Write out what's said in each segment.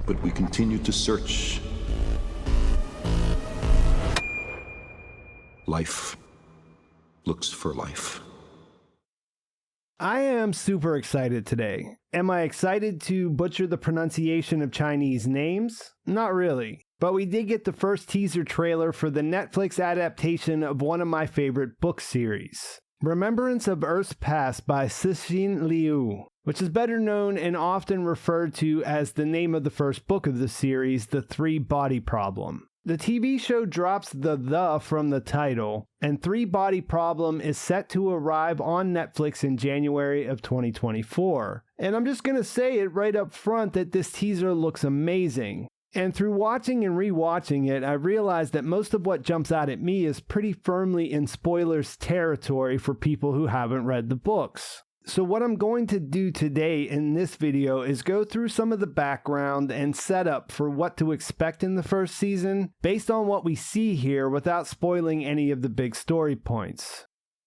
but we continue to search. Life looks for life. I am super excited today. Am I excited to butcher the pronunciation of Chinese names? Not really. But we did get the first teaser trailer for the Netflix adaptation of one of my favorite book series, Remembrance of Earth's Past by Cixin Liu, which is better known and often referred to as the name of the first book of the series, The Three-Body Problem. The TV show drops the from the title, and Three-Body Problem is set to arrive on Netflix in January of 2024. And I'm just going to say it right up front that this teaser looks amazing. And through watching and rewatching it, I realized that most of what jumps out at me is pretty firmly in spoilers territory for people who haven't read the books. So what I'm going to do today in this video is go through some of the background and setup for what to expect in the first season based on what we see here without spoiling any of the big story points.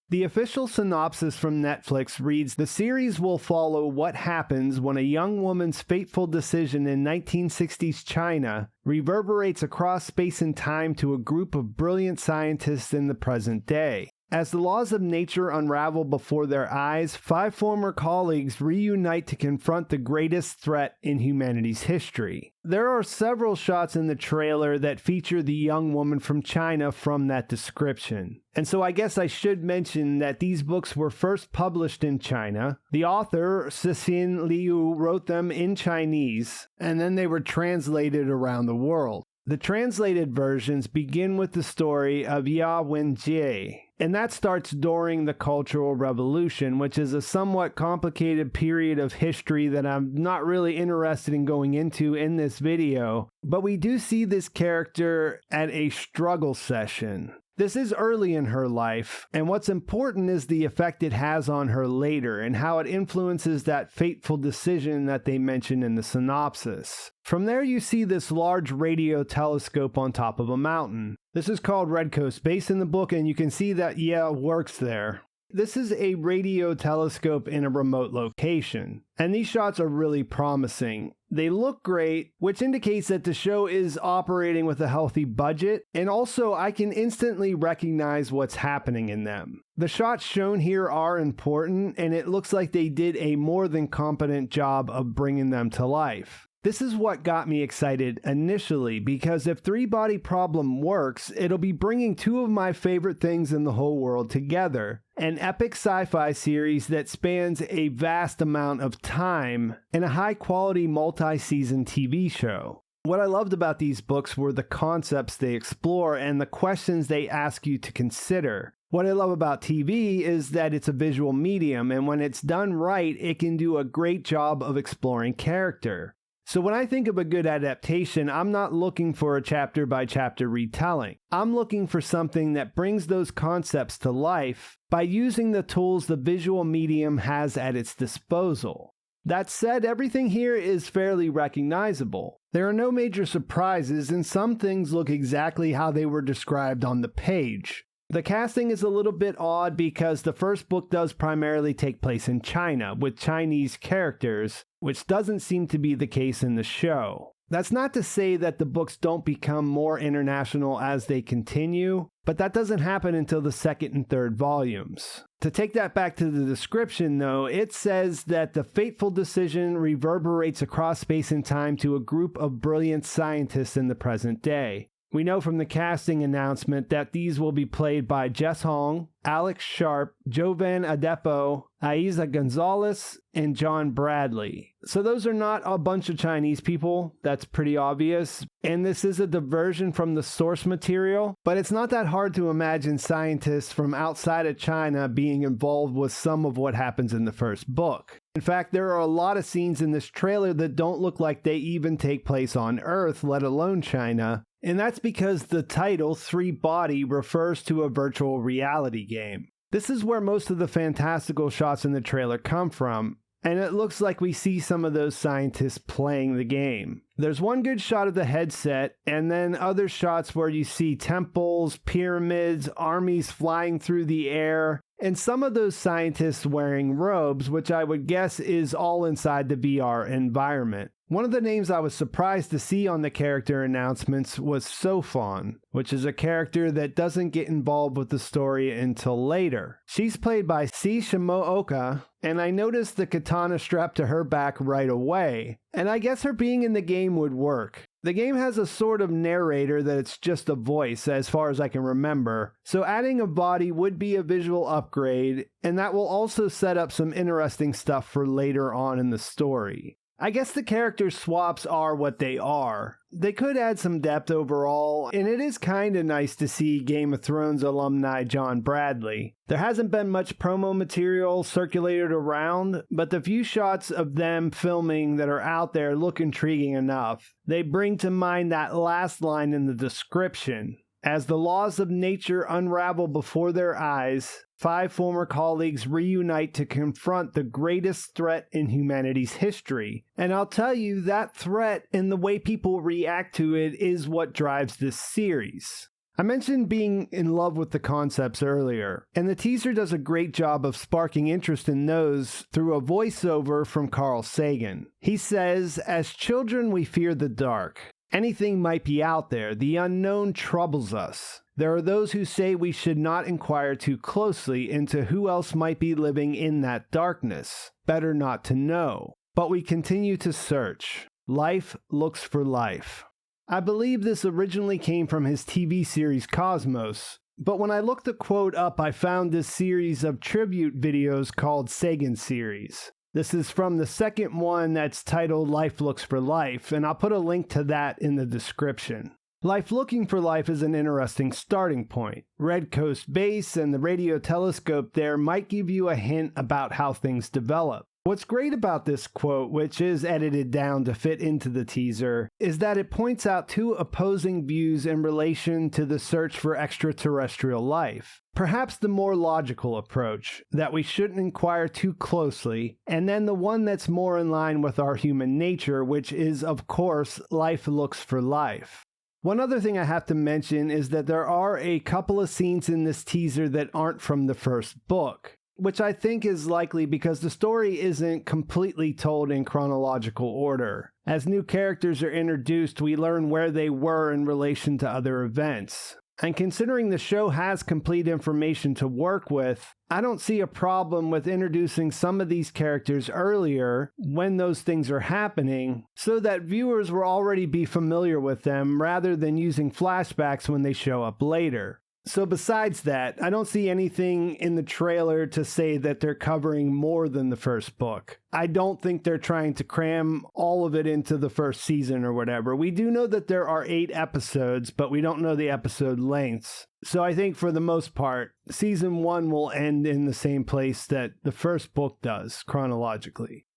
The official synopsis from Netflix reads, "The series will follow what happens when a young woman's fateful decision in 1960s China reverberates across space and time to a group of brilliant scientists in the present day. As the laws of nature unravel before their eyes, 5 former colleagues reunite to confront the greatest threat in humanity's history." There are several shots in the trailer that feature the young woman from China from that description. And so I guess I should mention that these books were first published in China. The author, Cixin Liu, wrote them in Chinese, and then they were translated around the world. The translated versions begin with the story of Ya Wenjie, and that starts during the Cultural Revolution, which is a somewhat complicated period of history that I'm not really interested in going into in this video, but we do see this character at a struggle session. This is early in her life, and what's important is the effect it has on her later and how it influences that fateful decision that they mention in the synopsis. From there you see this large radio telescope on top of a mountain. This is called Red Coast Base in the book, and you can see that works there. This is a radio telescope in a remote location, and these shots are really promising. They look great, which indicates that the show is operating with a healthy budget, and also I can instantly recognize what's happening in them. The shots shown here are important, and it looks like they did a more than competent job of bringing them to life. This is what got me excited initially, because if Three-Body Problem works, it'll be bringing 2 of my favorite things in the whole world together. An epic sci-fi series that spans a vast amount of time, and a high-quality multi-season TV show. What I loved about these books were the concepts they explore and the questions they ask you to consider. What I love about TV is that it's a visual medium, and when it's done right, it can do a great job of exploring character. So when I think of a good adaptation, I'm not looking for a chapter-by-chapter retelling. I'm looking for something that brings those concepts to life by using the tools the visual medium has at its disposal. That said, everything here is fairly recognizable. There are no major surprises, and some things look exactly how they were described on the page. The casting is a little bit odd because the first book does primarily take place in China, with Chinese characters, which doesn't seem to be the case in the show. That's not to say that the books don't become more international as they continue, but that doesn't happen until the 2nd and 3rd volumes. To take that back to the description though, it says that the fateful decision reverberates across space and time to a group of brilliant scientists in the present day. We know from the casting announcement that these will be played by Jess Hong, Alex Sharp, Jovan Adepo, Aiza Gonzalez, and John Bradley. So those are not a bunch of Chinese people, that's pretty obvious. And this is a diversion from the source material, but it's not that hard to imagine scientists from outside of China being involved with some of what happens in the first book. In fact, there are a lot of scenes in this trailer that don't look like they even take place on Earth, let alone China. And that's because the title, Three-Body, refers to a virtual reality game. This is where most of the fantastical shots in the trailer come from, and it looks like we see some of those scientists playing the game. There's one good shot of the headset, and then other shots where you see temples, pyramids, armies flying through the air, and some of those scientists wearing robes, which I would guess is all inside the VR environment. One of the names I was surprised to see on the character announcements was Sofon, which is a character that doesn't get involved with the story until later. She's played by C. Shimooka, and I noticed the katana strapped to her back right away, and I guess her being in the game would work. The game has a sort of narrator that it's just a voice as far as I can remember, so adding a body would be a visual upgrade, and that will also set up some interesting stuff for later on in the story. I guess the character swaps are what they are. They could add some depth overall, and it is kinda nice to see Game of Thrones alumni John Bradley. There hasn't been much promo material circulated around, but the few shots of them filming that are out there look intriguing enough. They bring to mind that last line in the description. As the laws of nature unravel before their eyes, 5 former colleagues reunite to confront the greatest threat in humanity's history. And I'll tell you, that threat and the way people react to it is what drives this series. I mentioned being in love with the concepts earlier, and the teaser does a great job of sparking interest in those through a voiceover from Carl Sagan. He says, "As children we fear the dark. Anything might be out there. The unknown troubles us. There are those who say we should not inquire too closely into who else might be living in that darkness. Better not to know. But we continue to search. Life looks for life." I believe this originally came from his TV series Cosmos, but when I looked the quote up, I found this series of tribute videos called Sagan Series. This is from the second one that's titled Life Looks for Life, and I'll put a link to that in the description. Life Looking for Life is an interesting starting point. Red Coast Base and the radio telescope there might give you a hint about how things develop. What's great about this quote, which is edited down to fit into the teaser, is that it points out 2 opposing views in relation to the search for extraterrestrial life. Perhaps the more logical approach, that we shouldn't inquire too closely, and then the one that's more in line with our human nature, which is, of course, life looks for life. One other thing I have to mention is that there are a couple of scenes in this teaser that aren't from the first book, which I think is likely because the story isn't completely told in chronological order. As new characters are introduced, we learn where they were in relation to other events. And considering the show has complete information to work with, I don't see a problem with introducing some of these characters earlier when those things are happening, so that viewers will already be familiar with them rather than using flashbacks when they show up later. So besides that, I don't see anything in the trailer to say that they're covering more than the first book. I don't think they're trying to cram all of it into the first season or whatever. We do know that there are 8 episodes, but we don't know the episode lengths. So I think for the most part, season 1 will end in the same place that the first book does, chronologically.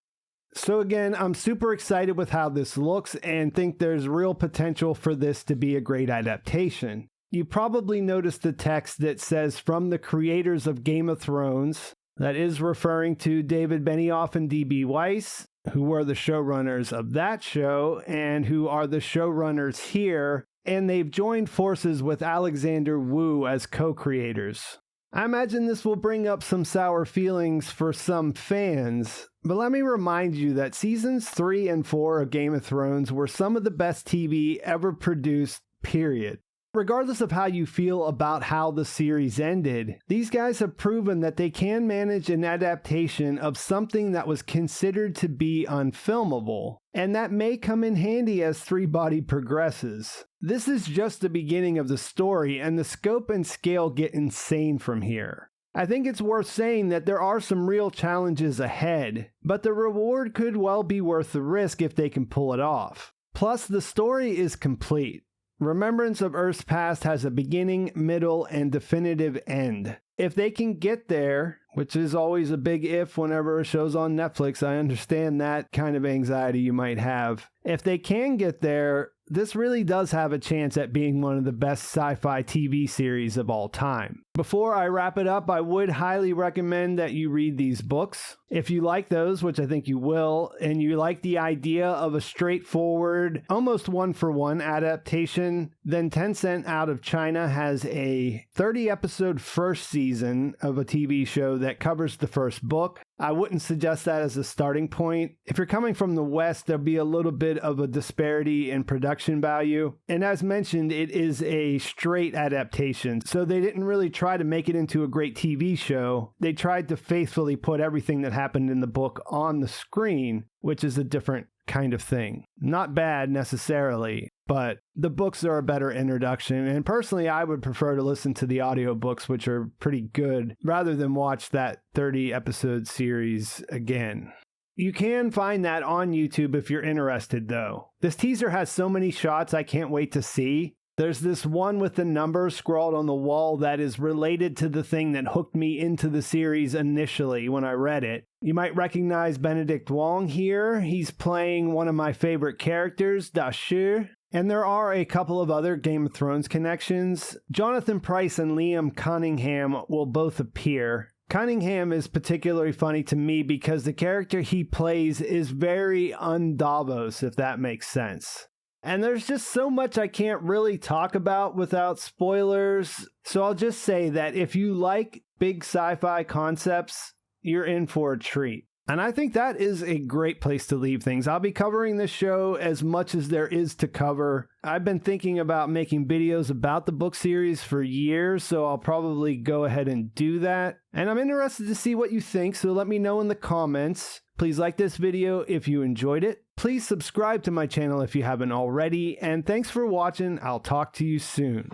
So again, I'm super excited with how this looks and think there's real potential for this to be a great adaptation. You probably noticed the text that says from the creators of Game of Thrones. That is referring to David Benioff and D.B. Weiss, who were the showrunners of that show and who are the showrunners here, and they've joined forces with Alexander Wu as co-creators. I imagine this will bring up some sour feelings for some fans, but let me remind you that seasons 3 and 4 of Game of Thrones were some of the best TV ever produced, period. Regardless of how you feel about how the series ended, these guys have proven that they can manage an adaptation of something that was considered to be unfilmable, and that may come in handy as Three Body progresses. This is just the beginning of the story, and the scope and scale get insane from here. I think it's worth saying that there are some real challenges ahead, but the reward could well be worth the risk if they can pull it off. Plus, the story is complete. Remembrance of Earth's Past has a beginning, middle, and definitive end. If they can get there, which is always a big if whenever a show's on Netflix, I understand that kind of anxiety you might have. If they can get there, this really does have a chance at being one of the best sci-fi TV series of all time. Before I wrap it up, I would highly recommend that you read these books. If you like those, which I think you will, and you like the idea of a straightforward, almost one-for-one adaptation, then Tencent out of China has a 30-episode first season of a TV show that covers the first book. I wouldn't suggest that as a starting point. If you're coming from the West, there'll be a little bit of a disparity in production value. And as mentioned, it is a straight adaptation, so they didn't really try to make it into a great TV show. They tried to faithfully put everything that happened in the book on the screen, which is a different kind of thing. Not bad necessarily, but the books are a better introduction, and personally I would prefer to listen to the audiobooks, which are pretty good, rather than watch that 30 episode series again. You can find that on YouTube if you're interested though. This teaser has so many shots I can't wait to see. There's this one with the number scrawled on the wall that is related to the thing that hooked me into the series initially when I read it. You might recognize Benedict Wong here. He's playing one of my favorite characters, Da Shi. And there are a couple of other Game of Thrones connections. Jonathan Pryce and Liam Cunningham will both appear. Cunningham is particularly funny to me because the character he plays is very un-Davos, if that makes sense. And there's just so much I can't really talk about without spoilers, so I'll just say that if you like big sci-fi concepts, you're in for a treat. And I think that is a great place to leave things. I'll be covering this show as much as there is to cover. I've been thinking about making videos about the book series for years, so I'll probably go ahead and do that. And I'm interested to see what you think, so let me know in the comments. Please like this video if you enjoyed it. Please subscribe to my channel if you haven't already, and thanks for watching. I'll talk to you soon.